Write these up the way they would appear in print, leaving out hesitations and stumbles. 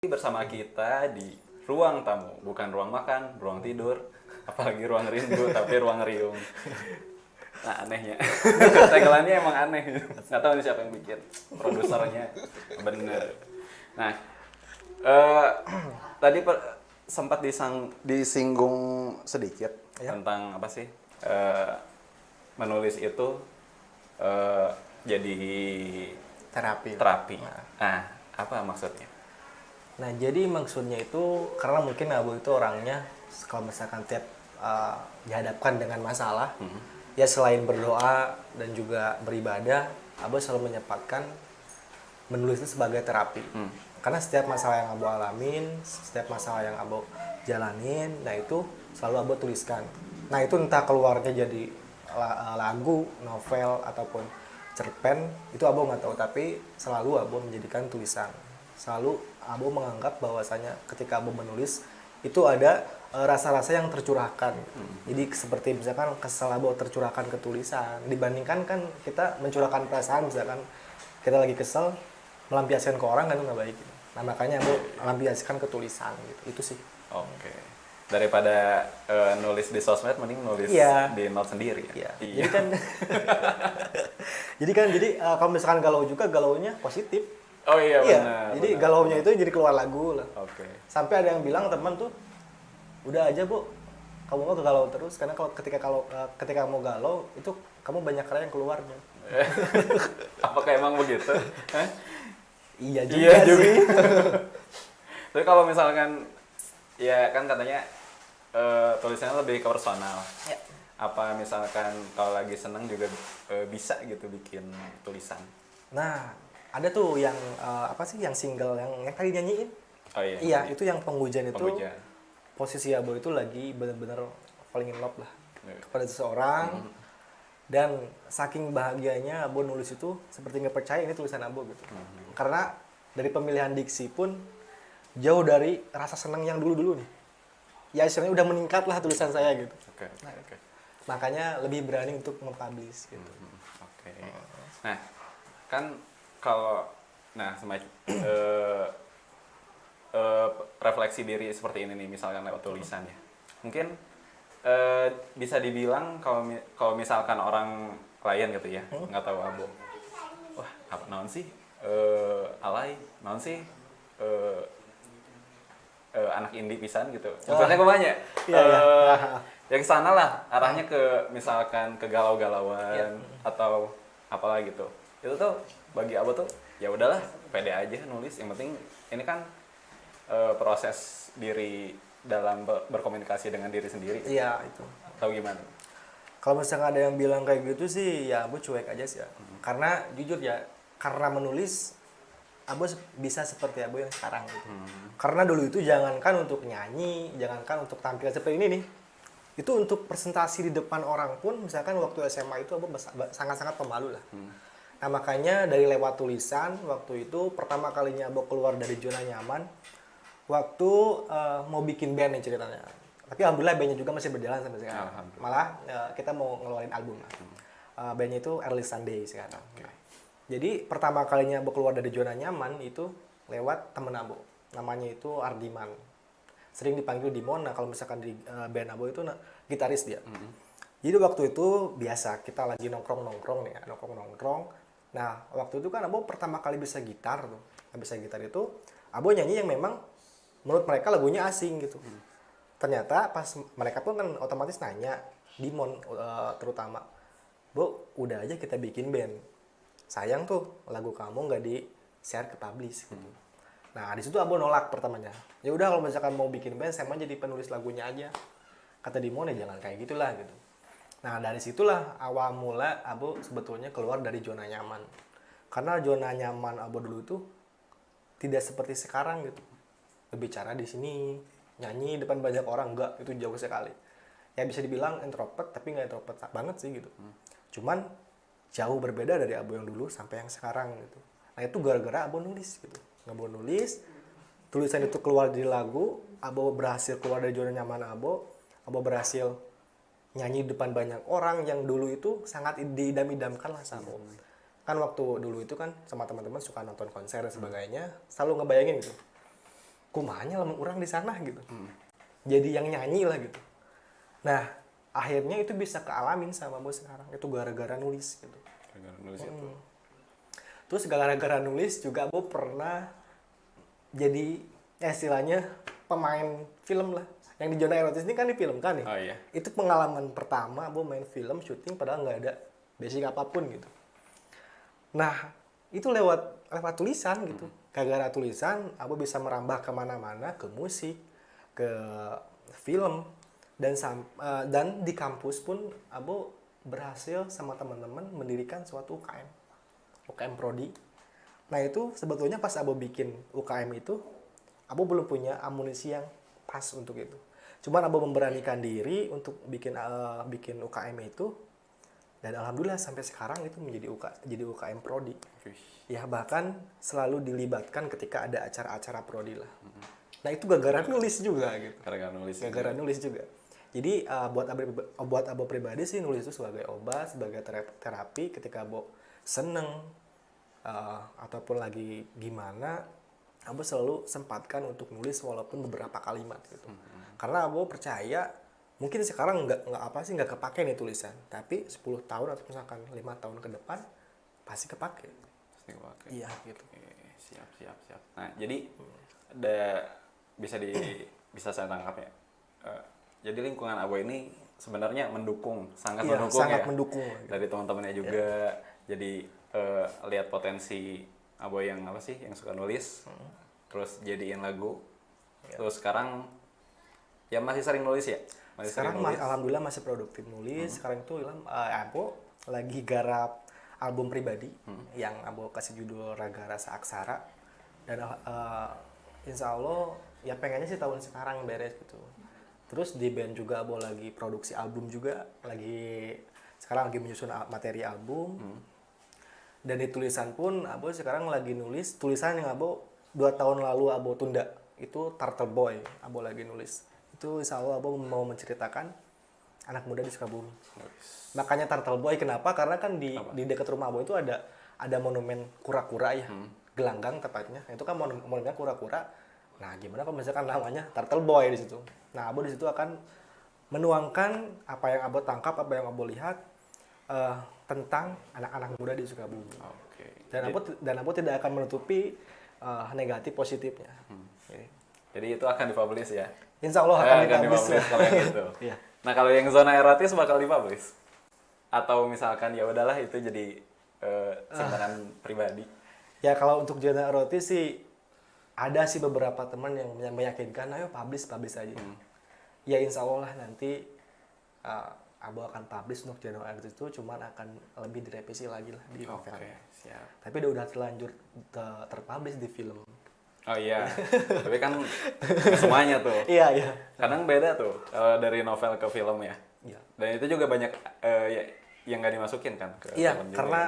Bersama kita di ruang tamu, bukan ruang makan, ruang tidur, apalagi ruang rindu, tapi ruang riung. Nah, anehnya. Tagline-nya emang aneh. Nggak tahu nih siapa yang bikin. Produsernya bener. Nah, eh, tadi sempat disinggung sedikit tentang apa sih? Menulis itu eh, jadi terapi. Nah, apa maksudnya? Nah, jadi maksudnya itu karena mungkin Abu itu orangnya kalau misalkan tiap dihadapkan dengan masalah, ya selain berdoa dan juga beribadah, Abu selalu menyempatkan menulis itu sebagai terapi. Karena setiap masalah yang Abu alamin, setiap masalah yang Abu jalanin, nah itu selalu Abu tuliskan. Nah, itu entah keluarnya jadi lagu, novel ataupun cerpen, itu Abu nggak tahu, tapi selalu Abu menjadikan tulisan. Selalu Abu menganggap bahwasanya ketika Abu menulis itu ada rasa-rasa yang tercurahkan. Jadi seperti misalkan kesal Abu tercurahkan ke tulisan, dibandingkan kan kita mencurahkan perasaan, misalkan kita lagi kesel melampiaskan ke orang kan itu nggak baik gitu. Nah, makanya Abu melampiaskan ke tulisan gitu. Itu sih. Oke. Daripada nulis di sosmed, mending nulis di note sendiri ya. Iya. Jadi kalau misalkan galau juga galaunya positif. Oh iya benar. Jadi galaunya itu jadi keluar lagu lah. Oke. Sampai ada yang bilang teman tuh, udah aja Bu, kamu mau galau terus karena ketika mau galau itu kamu banyak karya yang keluarnya. Apakah emang begitu? Hah? Iya juga sih. Tapi kalau misalkan ya kan katanya tulisannya lebih ke personal. Ya. Apa misalkan kalau lagi seneng juga bisa gitu bikin tulisan? Nah, ada tuh yang yang single yang tadi nyanyiin. Oh iya. Iya, itu yang Penghujan itu. Penghujan. Posisi Abo itu lagi benar-benar falling in love lah kepada seseorang. Dan saking bahagianya Abo nulis itu seperti nggak percaya ini tulisan Abo gitu. Karena dari pemilihan diksi pun jauh dari rasa senang yang dulu-dulu nih. Ya istilahnya udah meningkat lah tulisan saya gitu. Oke. Makanya lebih berani untuk mempublish gitu. Oke. Nah, kan kalau semacam refleksi diri seperti ini nih, misalkan lewat tulisan ya. Mungkin bisa dibilang kalau misalkan orang klien gitu ya, nggak tahu Abo. Wah, apa naon sih? Alay, naon sih? Anak indie pisan gitu. Maksudnya banyak. Ya ke sana lah, arahnya ke misalkan ke galau-galauan atau apalah gitu. Itu tuh bagi Abo tuh ya udahlah, pede aja nulis. Yang penting ini kan proses diri dalam berkomunikasi dengan diri sendiri. Iya, itu. Tahu gimana? Kalau misalnya ada yang bilang kayak gitu sih, ya Abo cuek aja sih ya. Karena jujur ya, karena menulis Abo bisa seperti Abo yang sekarang gitu. Karena dulu itu jangankan untuk nyanyi, jangankan untuk tampil seperti ini nih. Itu untuk presentasi di depan orang pun, misalkan waktu SMA itu Abo sangat-sangat pemalu lah. Nah, makanya dari lewat tulisan, waktu itu pertama kalinya Abo keluar dari zona nyaman, waktu mau bikin band nih ceritanya. Tapi alhamdulillah bandnya juga masih berjalan sampai sekarang. Malah kita mau ngeluarin album lah. Bandnya itu Early Sunday sekarang. Jadi pertama kalinya Abo keluar dari zona nyaman itu lewat temen Abo. Namanya itu Ardiman. Sering dipanggil Dimon. Nah, kalau misalkan di band Abo itu gitaris dia. Jadi waktu itu biasa kita lagi nongkrong-nongkrong nih ya, nongkrong-nongkrong. Nah, waktu itu kan Abo pertama kali bisa gitar tuh. Bisa gitar itu Abo nyanyi yang memang menurut mereka lagunya asing gitu. Ternyata pas mereka pun kan otomatis nanya, Dimon terutama, "Bu, udah aja kita bikin band. Sayang tuh lagu kamu nggak di-share ke publish." gitu. Nah, di situ Abo nolak pertamanya. Ya udah kalau misalkan mau bikin band, saya mau jadi penulis lagunya aja. Kata Dimon, ya jangan kayak gitulah gitu. Nah, dari situlah awal mula Abo sebetulnya keluar dari zona nyaman. Karena zona nyaman Abo dulu itu tidak seperti sekarang gitu. Berbicara di sini, nyanyi depan banyak orang, enggak, itu jauh sekali. Ya bisa dibilang introvert, tapi nggak introvert banget sih gitu. Cuman jauh berbeda dari Abo yang dulu sampai yang sekarang gitu. Nah, itu gara-gara Abo nulis gitu. Abo nulis, tulisan itu keluar dari lagu, Abo berhasil keluar dari zona nyaman Abo berhasil nyanyi di depan banyak orang yang dulu itu sangat diidam-idamkan lah sama Abo. Kan waktu dulu itu kan sama teman-teman suka nonton konser dan sebagainya, selalu ngebayangin gitu. kumanya lamun orang di sana gitu. Jadi yang nyanyi lah gitu. Nah, akhirnya itu bisa kealamin sama bos sekarang. Itu gara-gara nulis gitu. Gara-gara nulis itu. Terus gara-gara nulis juga Abo pernah jadi istilahnya pemain film lah. Yang di Zona Erotis ini kan di film kan nih. Oh iya. Itu pengalaman pertama Abo main film syuting padahal nggak ada basic apapun gitu. Nah, itu lewat tulisan gitu. Gara-gara tulisan Abo bisa merambah kemana-mana, ke musik, ke film, dan di kampus pun Abo berhasil sama teman-teman mendirikan suatu UKM Prodi. Nah itu sebetulnya pas Abo bikin UKM itu, Abo belum punya amunisi yang pas untuk itu. Cuman Abo memberanikan diri untuk bikin UKM itu, dan alhamdulillah sampai sekarang itu jadi UKM Prodi. Ya bahkan selalu dilibatkan ketika ada acara-acara Prodi lah. Nah itu gara-gara nulis juga gitu. Gara-gara nulis juga. Jadi buat Abo pribadi sih nulis itu sebagai obat, sebagai terapi ketika Abo seneng ataupun lagi gimana, Abo selalu sempatkan untuk nulis walaupun beberapa kalimat gitu. Karena Abo percaya mungkin sekarang nggak kepake nih tulisan, tapi 10 tahun atau misalkan 5 tahun ke depan pasti kepake. Iya gitu. Siap. Nah jadi bisa saya tangkap ya. Jadi lingkungan Abo ini sebenarnya sangat mendukung dari teman-temannya juga. Jadi lihat potensi Abo yang yang suka nulis, terus jadiin lagu, terus sekarang ya masih sering nulis ya. Sekarang alhamdulillah masih produktif nulis. Sekarang itu Abo lagi garap album pribadi yang Abo kasih judul Raga Rasa Aksara, dan insya Allah ya pengennya sih tahun sekarang beres gitu. Terus di band juga Abo lagi produksi album juga, sekarang lagi menyusun materi album. Dan di tulisan pun Abo sekarang lagi nulis tulisan yang Abo 2 tahun lalu Abo tunda, itu Turtle Boy. Abo lagi nulis itu, insya Allah Abo mau menceritakan anak muda di Sukabumi. Makanya Turtle Boy kenapa? Karena kan di dekat rumah Abo itu ada monumen kura-kura ya, gelanggang tepatnya. Itu kan monumennya kura-kura. Nah, gimana kalau misalkan namanya Turtle Boy di situ? Nah, Abo di situ akan menuangkan apa yang Abo tangkap, apa yang Abo lihat tentang anak-anak muda di Sukabumi. Dan Abo tidak akan menutupi negatif positifnya. Jadi itu akan dipublish ya? Insya Allah akan dipublish kalau yang gitu. Iya. Nah kalau yang Zona Erotis bakal dipublish? Atau misalkan ya udahlah itu jadi simpenan pribadi? Ya kalau untuk Zona Erotis sih ada sih beberapa teman yang meyakinkan, ayo publish aja. Ya insya Allah nanti Abo akan publish untuk Zona Erotis itu, cuman akan lebih direvisi lagi lah di novelnya. Siap. Tapi udah terlanjur terpublish di film. Oh iya, tapi kan semuanya tuh. Iya. Kadang beda tuh dari novel ke film ya. Iya. Dan itu juga banyak yang nggak dimasukin kan ke iya, film juga. Karena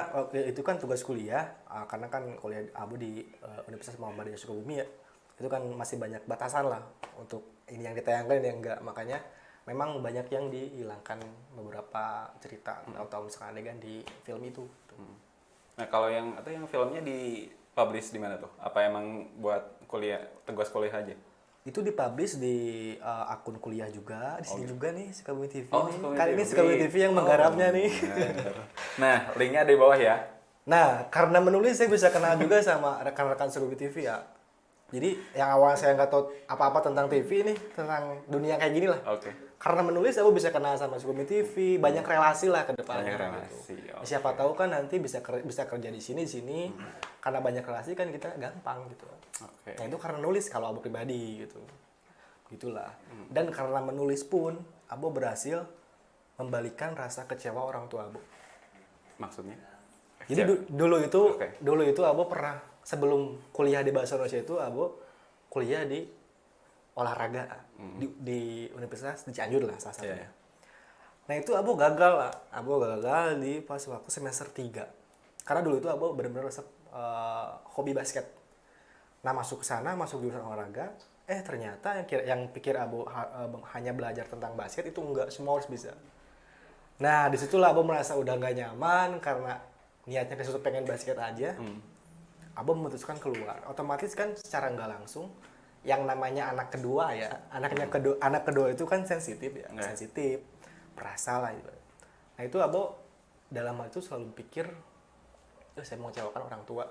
itu kan tugas kuliah, karena kan kuliah Abo di Universitas Muhammadiyah Sukabumi ya. Itu kan masih banyak batasan lah untuk ini yang ditayangkan, ini yang enggak. Makanya memang banyak yang dihilangkan beberapa cerita atau misalkan adegan di film itu. Nah kalau yang filmnya dipublish di mana tuh? Apa emang buat kuliah, tugas kuliah aja? Itu dipublish di akun kuliah juga, di sini juga nih Sukabumi TV. Kali ini Sukabumi TV yang menggarapnya nih. Nah, linknya ada di bawah ya. Nah, karena menulis saya bisa kenal juga sama rekan-rekan Sukabumi TV ya. Jadi yang awalnya saya nggak tahu apa-apa tentang TV nih, tentang dunia kayak gini lah. Karena menulis aku bisa kenal sama Sukabumi TV, banyak relasi lah ke depannya. Banyak relasi. Gitu. Siapa tahu kan nanti bisa kerja di sini. Karena banyak relasi kan kita gampang gitu. Nah itu karena nulis kalau Abo pribadi gitu. Gitulah. Dan karena menulis pun Abo berhasil membalikan rasa kecewa orang tua Abo. Maksudnya? Jadi dulu itu Abo pernah sebelum kuliah di Bahasa Indonesia itu Abo kuliah di olahraga di Universitas di Cianjur lah salah satunya. Nah itu Abo gagal lah. Abo gagal di pas waktu semester 3. Karena dulu itu Abo benar-benar hobi basket. Nah masuk ke sana, masuk jurusan olahraga, ternyata yang pikir Abo hanya belajar tentang basket itu enggak, semua harus bisa. Nah disitulah Abo merasa udah nggak nyaman karena niatnya ke situ pengen basket aja. Abo memutuskan keluar. Otomatis kan secara nggak langsung yang namanya anak kedua ya, anak kedua itu kan sensitif ya, sensitif, perasa lah gitu. Nah itu Abo dalam hal itu selalu pikir, saya mau mengecewakan orang tua.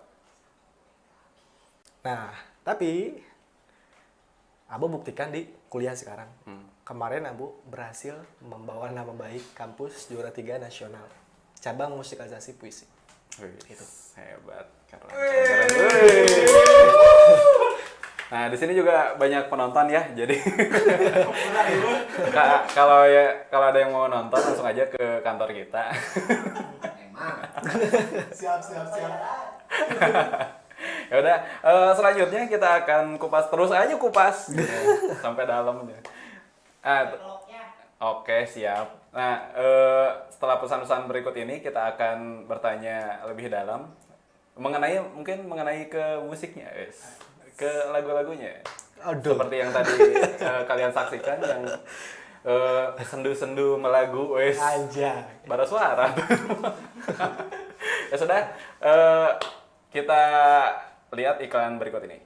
Nah tapi Abo buktikan di kuliah sekarang. Kemarin Abo berhasil membawa nama baik kampus juara 3 nasional, cabang musikalisasi puisi. Itu hebat, keren. Nah, di sini juga banyak penonton ya. Jadi kalau ada yang mau nonton langsung aja ke kantor kita. Emang. Siap. Ya udah, selanjutnya kita akan kupas terus aja sampai dalamnya. Oke, siap. Nah, setelah pesan-pesan berikut ini kita akan bertanya lebih dalam mengenai ke musiknya, guys. Ke lagu-lagunya. Aduh. Seperti yang tadi kalian saksikan yang sendu-sendu melagu, wes. Aja. Bara suara. Ya sudah, kita lihat iklan berikut ini.